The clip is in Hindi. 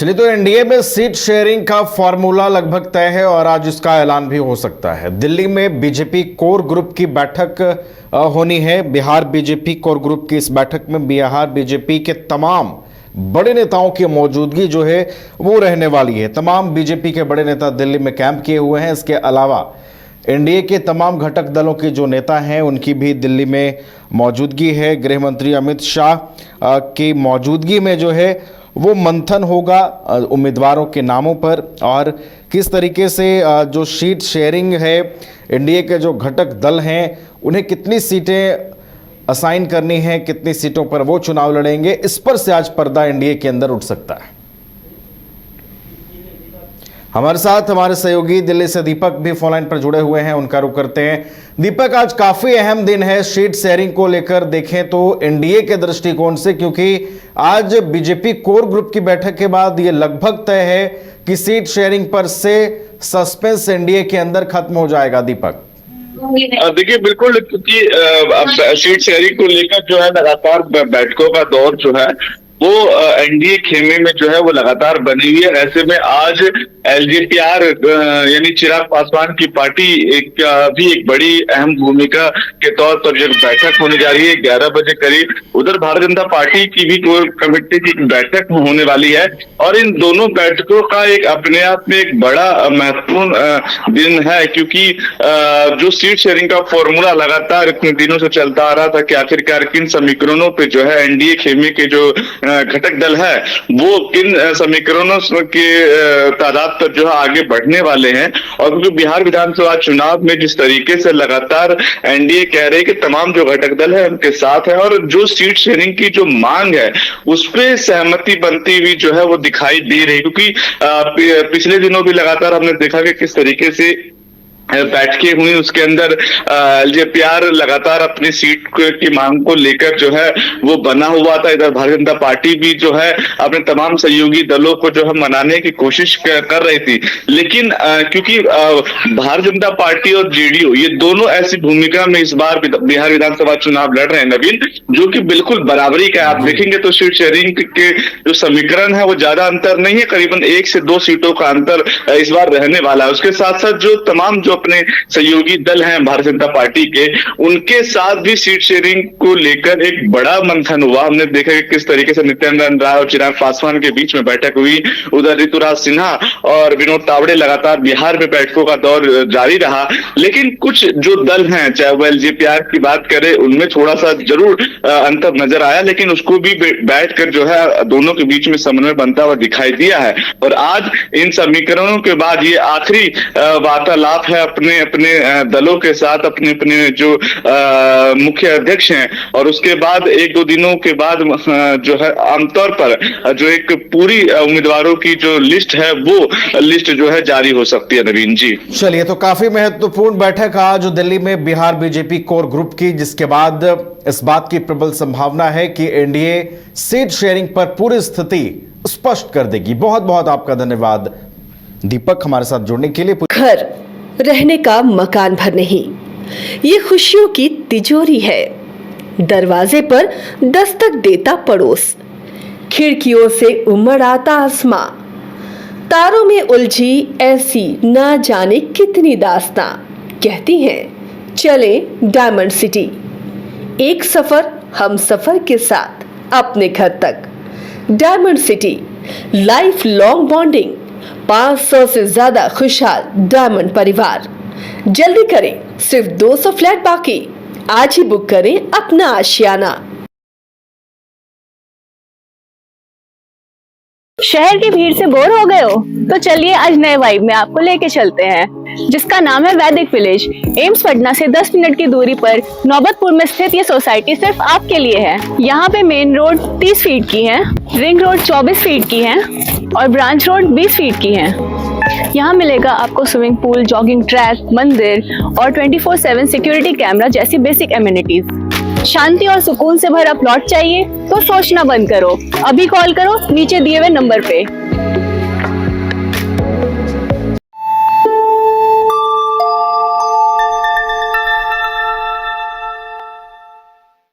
चलिए, तो एनडीए में सीट शेयरिंग का फॉर्मूला लगभग तय है और आज इसका ऐलान भी हो सकता है। दिल्ली में बीजेपी कोर ग्रुप की बैठक होनी है। बिहार बीजेपी कोर ग्रुप की इस बैठक में बिहार बीजेपी के तमाम बड़े नेताओं की मौजूदगी जो है वो रहने वाली है। तमाम बीजेपी के बड़े नेता दिल्ली में कैंप किए हुए हैं। इसके अलावा एनडीए के तमाम घटक दलों के जो नेता हैं उनकी भी दिल्ली में मौजूदगी है। गृह मंत्री अमित शाह की मौजूदगी में जो है वो मंथन होगा उम्मीदवारों के नामों पर और किस तरीके से जो सीट शेयरिंग है, एनडीए के जो घटक दल हैं उन्हें कितनी सीटें असाइन करनी है, कितनी सीटों पर वो चुनाव लड़ेंगे, इस पर से आज पर्दा एनडीए के अंदर उठ सकता है। हमारे साथ हमारे सहयोगी दिल्ली से दीपक भी फोन लाइन पर जुड़े हुए हैं, उनका रुख करते हैं। दीपक, आज काफी अहम दिन है सीट शेयरिंग को लेकर देखें तो एनडीए के दृष्टिकोण से, क्योंकि आज बीजेपी कोर ग्रुप की बैठक के बाद ये लगभग तय है कि सीट शेयरिंग पर से सस्पेंस एनडीए के अंदर खत्म हो जाएगा। दीपक, देखिए, बिल्कुल, क्योंकि सीट शेयरिंग को लेकर जो है लगातार बैठकों का दौर जो है वो एनडीए खेमे में जो है वो लगातार बनी हुई है। ऐसे में आज एलजेपीआर यानी चिराग पासवान की पार्टी भी एक बड़ी अहम भूमिका के तौर पर जो बैठक होने जा रही है 11 बजे करीब। उधर भारतीय जनता पार्टी की भी कोर कमेटी की बैठक होने वाली है और इन दोनों बैठकों का एक अपने आप में एक बड़ा महत्वपूर्ण दिन है, क्योंकि जो सीट शेयरिंग का फॉर्मूला लगातार इतने दिनों से चलता आ रहा था कि आखिरकार किन समीकरणों पे जो है एनडीए खेमे के जो घटक दल है वो किन समीकरणों के तादाद पर जो है आगे बढ़ने वाले हैं। और क्योंकि बिहार विधानसभा चुनाव में जिस तरीके से लगातार एनडीए कह रहे हैं कि तमाम जो घटक दल है उनके साथ है और जो सीट शेयरिंग की जो मांग है उस पर सहमति बनती हुई जो है वो दिखाई दे रही, क्योंकि पिछले दिनों भी लगातार हमने देखा कि किस तरीके से बैठकें हुई, उसके अंदर एलजेपीआर लगातार अपनी सीट की मांग को लेकर जो है वो बना हुआ था। इधर भारतीय जनता पार्टी भी जो है अपने तमाम सहयोगी दलों को जो है मनाने की कोशिश कर रही थी, लेकिन क्योंकि भारतीय जनता पार्टी और जेडीयू ये दोनों ऐसी भूमिका में इस बार बिहार विधानसभा चुनाव लड़ रहे हैं नवीन, जो कि बिल्कुल बराबरी का। आप देखेंगे तो सीट शेयरिंग के जो समीकरण है वो ज्यादा अंतर नहीं है, करीबन 1 से 2 सीटों का अंतर इस बार रहने वाला है। उसके साथ साथ जो तमाम जो अपने सहयोगी दल हैं भारतीय जनता पार्टी के, उनके साथ भी सीट शेयरिंग को लेकर एक बड़ा मंथन हुआ। हमने देखा कि किस तरीके से नित्यानंद राय और चिराग पासवान के बीच में बैठक हुई। उधर ऋतुराज सिन्हा और विनोद तावड़े लगातार बिहार में बैठकों का दौर जारी रहा, लेकिन कुछ जो दल हैं, चाहे वो एलजेपीआर की बात करें, उनमें थोड़ा सा जरूर अंतर नजर आया, लेकिन उसको भी बैठकर जो है दोनों के बीच में समन्वय बनता हुआ दिखाई दिया है। और आज इन समीकरणों के बाद ये आखिरी वार्तालाप है अपने अपने दलों के साथ, अपने अपने जो मुख्य अध्यक्ष हैं, और उसके बाद 1-2 दिनों के बाद जो है आमतौर पर जो एक पूरी उम्मीदवारों की जो लिस्ट है वो लिस्ट जो है जारी हो सकती है। नवीन जी, चलिए, तो काफी महत्वपूर्ण बैठक आज दिल्ली में बिहार बीजेपी कोर ग्रुप की, जिसके बाद इस बात की प्रबल संभावना है कि एनडीए सीट शेयरिंग पर पूरी स्थिति स्पष्ट कर देगी। बहुत बहुत आपका धन्यवाद दीपक, हमारे साथ जुड़ने के लिए। घर रहने का मकान भर नहीं, ये खुशियों की तिजोरी है। दरवाजे पर दस्तक देता पड़ोस, खिड़कियों से उमड़ आता आसमां, तारों में उलझी ऐसी ना जाने कितनी दास्तां। कहती हैं चले डायमंड सिटी, एक सफर हम सफर के साथ अपने घर तक। Diamond city, life long bonding, 500 से ज्यादा खुशहाल डायमंड परिवार। जल्दी करें, सिर्फ 200 फ्लैट बाकी। आज ही बुक करें अपना आशियाना। शहर की भीड़ से बोर हो गए हो तो चलिए आज नए वाइब में आपको लेके चलते हैं, जिसका नाम है वैदिक विलेज। एम्स पटना से 10 मिनट की दूरी पर नौबतपुर में स्थित ये सोसाइटी सिर्फ आपके लिए है। यहाँ पे मेन रोड 30 फीट की है, रिंग रोड 24 फीट की है और ब्रांच रोड 20 फीट की है। यहाँ मिलेगा आपको स्विमिंग पूल, जॉगिंग ट्रैक, मंदिर और 24/7 सिक्योरिटी कैमरा जैसी बेसिक एमिनिटीज। शांति और सुकून से भरा प्लॉट चाहिए तो सोचना बंद करो, अभी कॉल करो नीचे दिए हुए नंबर पे।